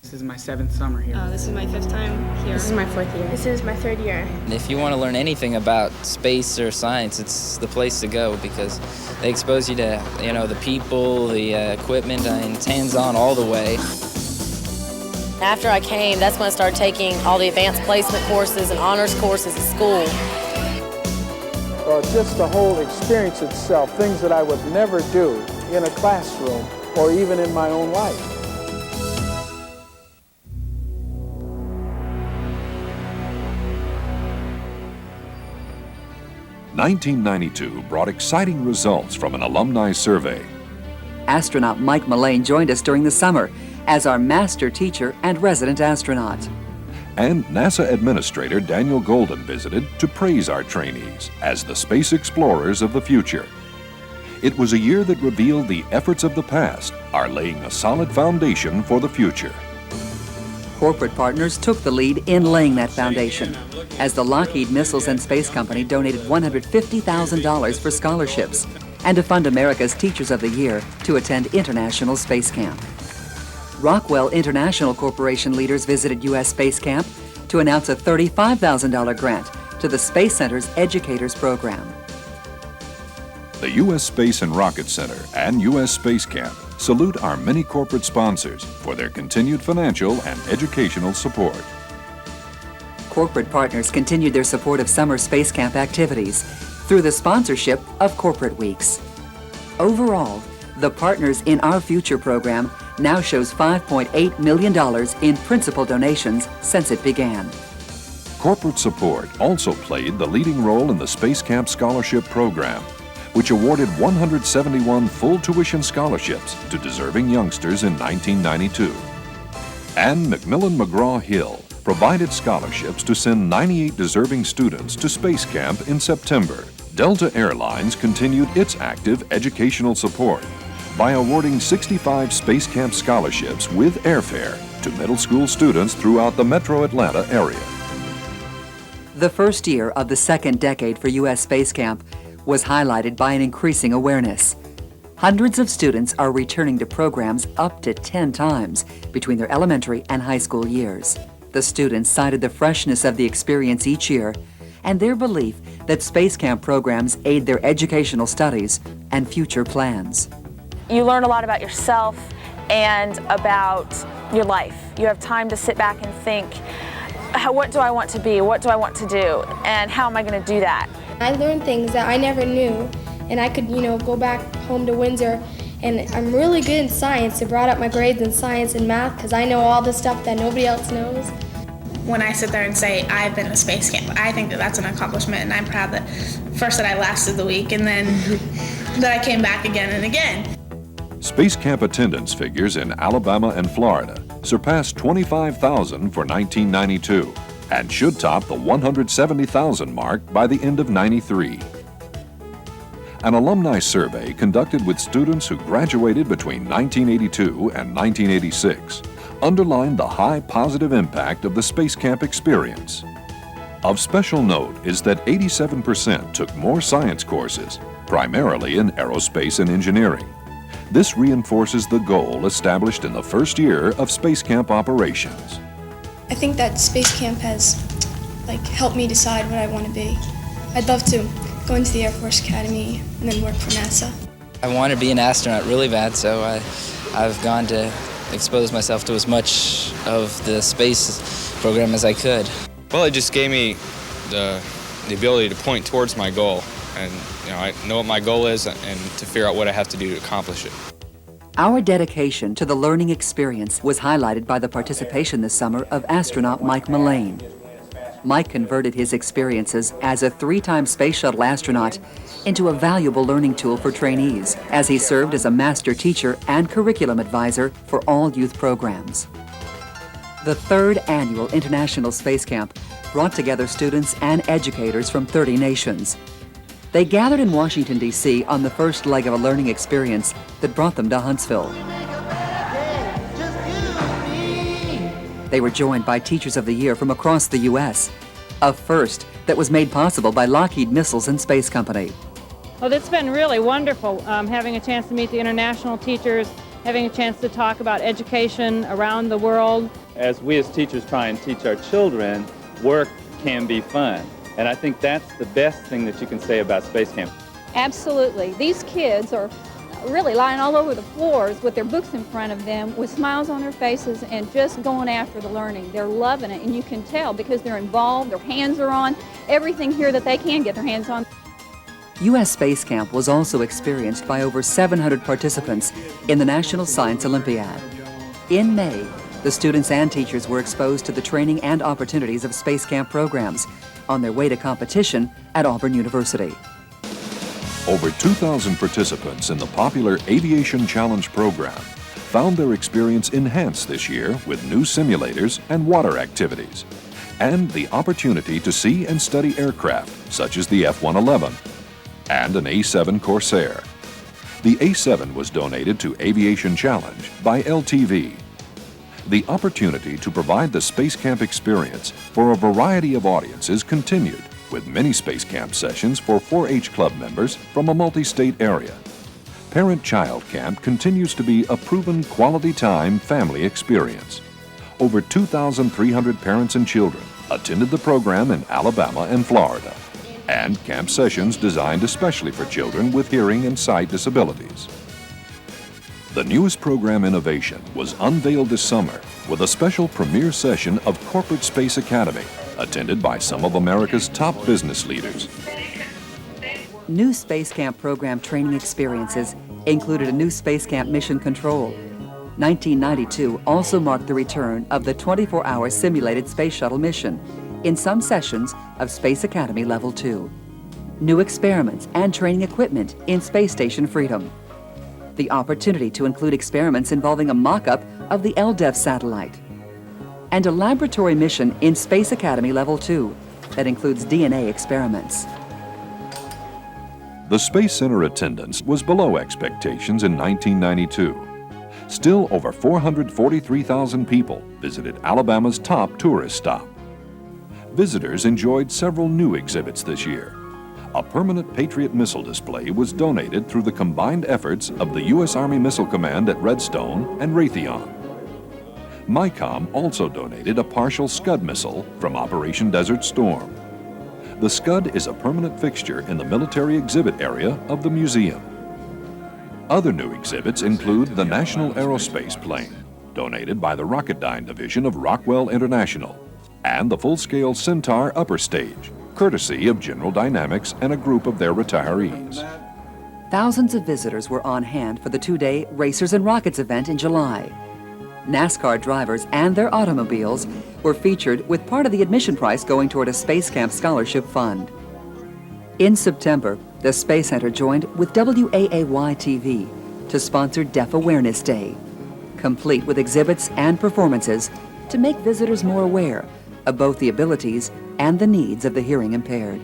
This is my 7th summer here. This is my 5th time here. This is my 4th year. This is my 3rd year. If you want to learn anything about space or science, it's the place to go because they expose you to, the people, the equipment, and it's hands-on all the way. After I came, that's when I started taking all the advanced placement courses and honors courses at school. Just the whole experience itself, things that I would never do in a classroom or even in my own life. "1992 brought exciting results from an alumni survey. Astronaut Mike Mullane joined us during the summer as our master teacher and resident astronaut. And NASA Administrator Daniel Golden visited to praise our trainees as the space explorers of the future. It was a year that revealed the efforts of the past are laying a solid foundation for the future. Corporate partners took the lead in laying that foundation as the Lockheed Missiles and Space Company donated $150,000 for scholarships and to fund America's Teachers of the Year to attend International Space Camp. Rockwell International Corporation leaders visited U.S. Space Camp to announce a $35,000 grant to the Space Center's Educators Program. The U.S. Space and Rocket Center and U.S. Space Camp salute our many corporate sponsors for their continued financial and educational support. Corporate partners continued their support of summer space camp activities through the sponsorship of Corporate Weeks. Overall, the Partners in Our Future program now shows $5.8 million in principal donations since it began. Corporate support also played the leading role in the Space Camp Scholarship Program, which awarded 171 full tuition scholarships to deserving youngsters in 1992. And Macmillan McGraw-Hill provided scholarships to send 98 deserving students to Space Camp in September. Delta Airlines continued its active educational support by awarding 65 Space Camp scholarships with airfare to middle school students throughout the Metro Atlanta area. The first year of the second decade for U.S. Space Camp was highlighted by an increasing awareness. Hundreds of students are returning to programs up to 10 times between their elementary and high school years. The students cited the freshness of the experience each year and their belief that Space Camp programs aid their educational studies and future plans. You learn a lot about yourself and about your life. You have time to sit back and think, what do I want to be? What do I want to do? And how am I going to do that? I learned things that I never knew, and I could, go back home to Windsor, and I'm really good in science. It brought up my grades in science and math because I know all the stuff that nobody else knows. When I sit there and say I've been to space camp, I think that that's an accomplishment, and I'm proud that first that I lasted the week and then that I came back again and again. Space Camp attendance figures in Alabama and Florida surpassed 25,000 for 1992 and should top the 170,000 mark by the end of '93. An alumni survey conducted with students who graduated between 1982 and 1986 underlined the high positive impact of the Space Camp experience. Of special note is that 87% took more science courses, primarily in aerospace and engineering. This reinforces the goal established in the first year of Space Camp operations. I think that Space Camp has helped me decide what I want to be. I'd love to go into the Air Force Academy and then work for NASA. I want to be an astronaut really bad, so I've gone to expose myself to as much of the space program as I could. Well, it just gave me the ability to point towards my goal, and I know what my goal is and to figure out what I have to do to accomplish it. Our dedication to the learning experience was highlighted by the participation this summer of astronaut Mike Mullane. Mike converted his experiences as a 3-time space shuttle astronaut into a valuable learning tool for trainees as he served as a master teacher and curriculum advisor for all youth programs. The 3rd annual International Space Camp brought together students and educators from 30 nations. They gathered in Washington, D.C. on the first leg of a learning experience that brought them to Huntsville. They were joined by Teachers of the Year from across the U.S., a first that was made possible by Lockheed Missiles and Space Company. Well, it's been really wonderful having a chance to meet the international teachers having a chance to talk about education around the world. As we as teachers try and teach our children, work can be fun. And I think that's the best thing that you can say about Space Camp. Absolutely. These kids are really lying all over the floors with their books in front of them with smiles on their faces and just going after the learning. They're loving it, and you can tell because they're involved, their hands are on, everything here that they can get their hands on. U.S. Space Camp was also experienced by over 700 participants in the National Science Olympiad. In May, the students and teachers were exposed to the training and opportunities of Space Camp programs on their way to competition at Auburn University. Over 2,000 participants in the popular Aviation Challenge program found their experience enhanced this year with new simulators and water activities, and the opportunity to see and study aircraft such as the F-111 and an A-7 Corsair. The A-7 was donated to Aviation Challenge by LTV. The opportunity to provide the Space Camp experience for a variety of audiences continued, with many Space Camp sessions for 4-H Club members from a multi-state area. Parent-Child Camp continues to be a proven quality time family experience. Over 2,300 parents and children attended the program in Alabama and Florida, and camp sessions designed especially for children with hearing and sight disabilities. The newest program innovation was unveiled this summer with a special premiere session of Corporate Space Academy, attended by some of America's top business leaders. New Space Camp program training experiences included a new Space Camp mission control. 1992 also marked the return of the 24-hour simulated Space Shuttle mission in some sessions of Space Academy Level 2. New experiments and training equipment in Space Station Freedom. The opportunity to include experiments involving a mock-up of the LDEF satellite. And a laboratory mission in Space Academy Level 2 that includes DNA experiments. The Space Center attendance was below expectations in 1992. Still, over 443,000 people visited Alabama's top tourist stop. Visitors enjoyed several new exhibits this year. A permanent Patriot missile display was donated through the combined efforts of the U.S. Army Missile Command at Redstone and Raytheon. MICOM also donated a partial Scud missile from Operation Desert Storm. The Scud is a permanent fixture in the military exhibit area of the museum. Other new exhibits include the National Aerospace Plane, donated by the Rocketdyne Division of Rockwell International, and the full-scale Centaur upper stage, courtesy of General Dynamics and a group of their retirees. Thousands of visitors were on hand for the two-day Racers and Rockets event in July. NASCAR drivers and their automobiles were featured with part of the admission price going toward a Space Camp scholarship fund. In September, the Space Center joined with WAAY-TV to sponsor Deaf Awareness Day, complete with exhibits and performances to make visitors more aware of both the abilities and the needs of the hearing impaired.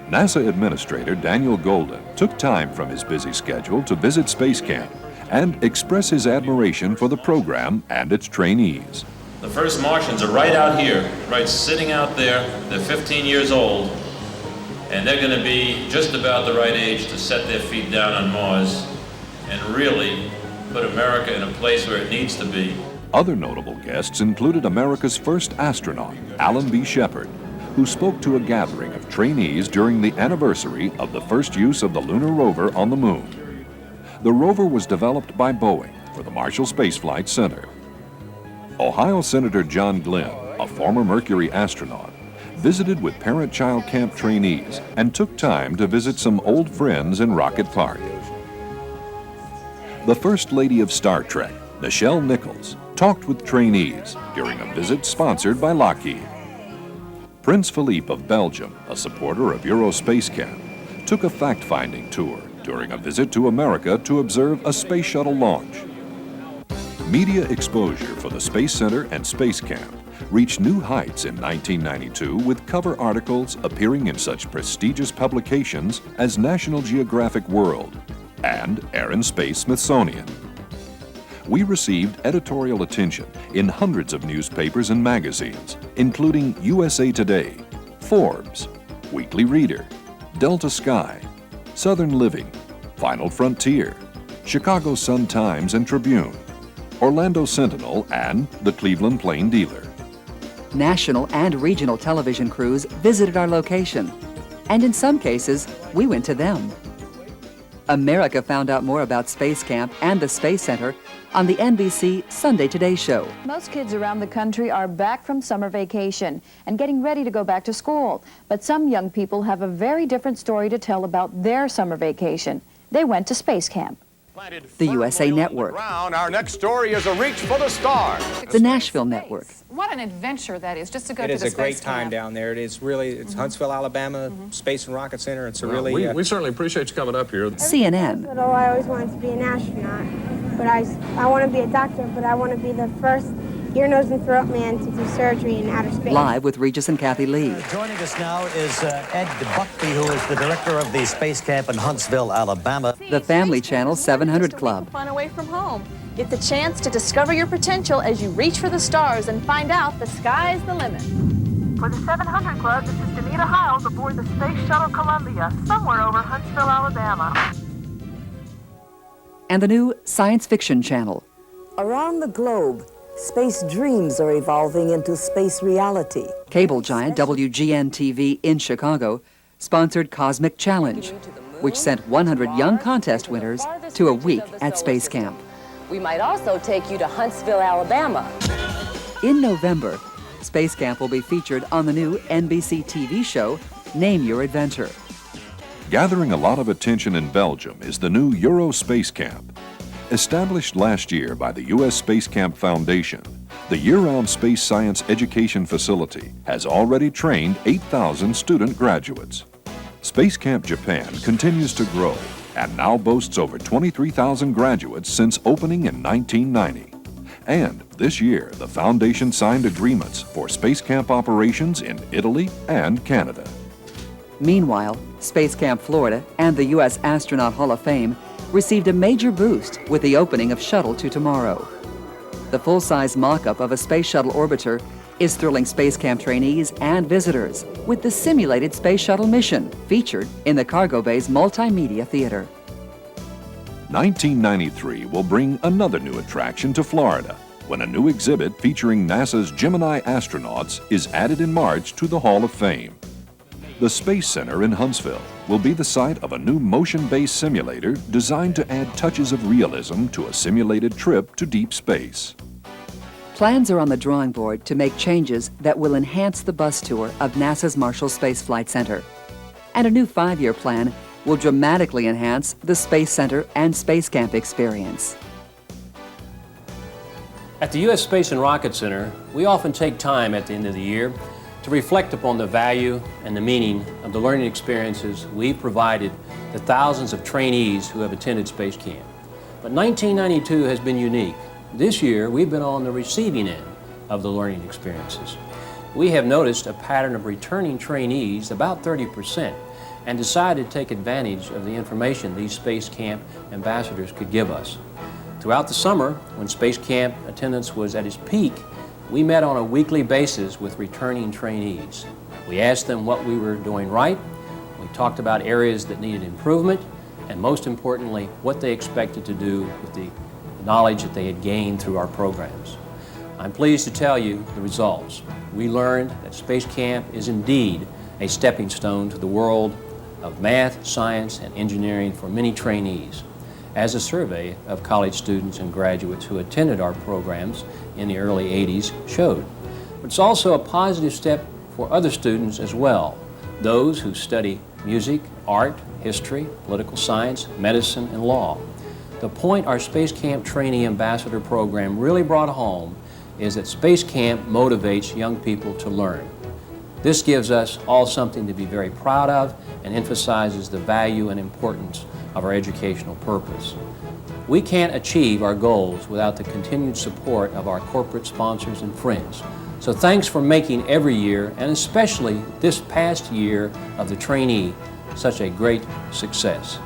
NASA Administrator Daniel Golden took time from his busy schedule to visit Space Camp and express his admiration for the program and its trainees. The first Martians are right out here, right sitting out there. They're 15 years old, and they're going to be just about the right age to set their feet down on Mars and really put America in a place where it needs to be. Other notable guests included America's first astronaut, Alan B. Shepard, who spoke to a gathering of trainees during the anniversary of the first use of the lunar rover on the moon. The rover was developed by Boeing for the Marshall Space Flight Center. Ohio Senator John Glenn, a former Mercury astronaut, visited with Parent-Child Camp trainees and took time to visit some old friends in Rocket Park. The First Lady of Star Trek, Nichelle Nichols, talked with trainees during a visit sponsored by Lockheed. Prince Philippe of Belgium, a supporter of Eurospace Camp, took a fact-finding tour during a visit to America to observe a space shuttle launch. Media exposure for the Space Center and Space Camp reached new heights in 1992 with cover articles appearing in such prestigious publications as National Geographic World and Air and Space Smithsonian. We received editorial attention in hundreds of newspapers and magazines, including USA Today, Forbes, Weekly Reader, Delta Sky, Southern Living, Final Frontier, Chicago Sun-Times and Tribune, Orlando Sentinel, and the Cleveland Plain Dealer. National and regional television crews visited our location, and in some cases, we went to them. America found out more about Space Camp and the Space Center on the NBC Sunday Today show. Most kids around the country are back from summer vacation and getting ready to go back to school. But some young people have a very different story to tell about their summer vacation. They went to Space Camp. The USA Network. Our next story is A Reach for the Stars. The Nashville Network. What an adventure that is, just to go to the the space It is a great camp. time down there. It is really, it's Huntsville, Alabama, Space and Rocket Center. It's a really... We certainly appreciate you coming up here. CNN. I always wanted to be an astronaut, but I want to be a doctor, but I want to be the first ear, nose, and throat man to do surgery in outer space. Live with Regis and Kathy Lee. Joining us now is Ed Buckby, who is the director of the Space Camp in Huntsville, Alabama. The Family Channel 700 Club. Fun away from home. Get the chance to discover your potential as you reach for the stars and find out the sky's the limit. For the 700 Club, this is Danita Hiles aboard the Space Shuttle Columbia, somewhere over Huntsville, Alabama. And the new Science Fiction Channel. Around the globe, space dreams are evolving into space reality. Cable giant WGN-TV in Chicago sponsored Cosmic Challenge, which sent 100 young contest winners to a week at Space Camp. We might also take you to Huntsville, Alabama. In November, Space Camp will be featured on the new NBC TV show, Name Your Adventure. Gathering a lot of attention in Belgium is the new Euro Space Camp. Established last year by the U.S. Space Camp Foundation, the year-round space science education facility has already trained 8,000 student graduates. Space Camp Japan continues to grow and now boasts over 23,000 graduates since opening in 1990. And this year, the foundation signed agreements for Space Camp operations in Italy and Canada. Meanwhile, Space Camp Florida and the U.S. Astronaut Hall of Fame received a major boost with the opening of Shuttle to Tomorrow. The full-size mock-up of a space shuttle orbiter is thrilling Space Camp trainees and visitors with the simulated Space Shuttle mission featured in the Cargo Bay's Multimedia Theater. 1993 will bring another new attraction to Florida when a new exhibit featuring NASA's Gemini astronauts is added in March to the Hall of Fame. The Space Center in Huntsville will be the site of a new motion-based simulator designed to add touches of realism to a simulated trip to deep space. Plans are on the drawing board to make changes that will enhance the bus tour of NASA's Marshall Space Flight Center. And a new 5-year plan will dramatically enhance the Space Center and Space Camp experience. At the U.S. Space and Rocket Center, we often take time at the end of the year to reflect upon the value and the meaning of the learning experiences we've provided to thousands of trainees who have attended Space Camp. But 1992 has been unique. This year, we've been on the receiving end of the learning experiences. We have noticed a pattern of returning trainees, about 30%, and decided to take advantage of the information these Space Camp ambassadors could give us. Throughout the summer, when Space Camp attendance was at its peak, we met on a weekly basis with returning trainees. We asked them what we were doing right, we talked about areas that needed improvement, and most importantly, what they expected to do with the knowledge that they had gained through our programs. I'm pleased to tell you the results. We learned that Space Camp is indeed a stepping stone to the world of math, science, and engineering for many trainees, as a survey of college students and graduates who attended our programs in the early 80s showed. But it's also a positive step for other students as well, those who study music, art, history, political science, medicine, and law. The point our Space Camp Trainee Ambassador Program really brought home is that Space Camp motivates young people to learn. This gives us all something to be very proud of and emphasizes the value and importance of our educational purpose. We can't achieve our goals without the continued support of our corporate sponsors and friends. So thanks for making every year, and especially this past year of the trainee, such a great success.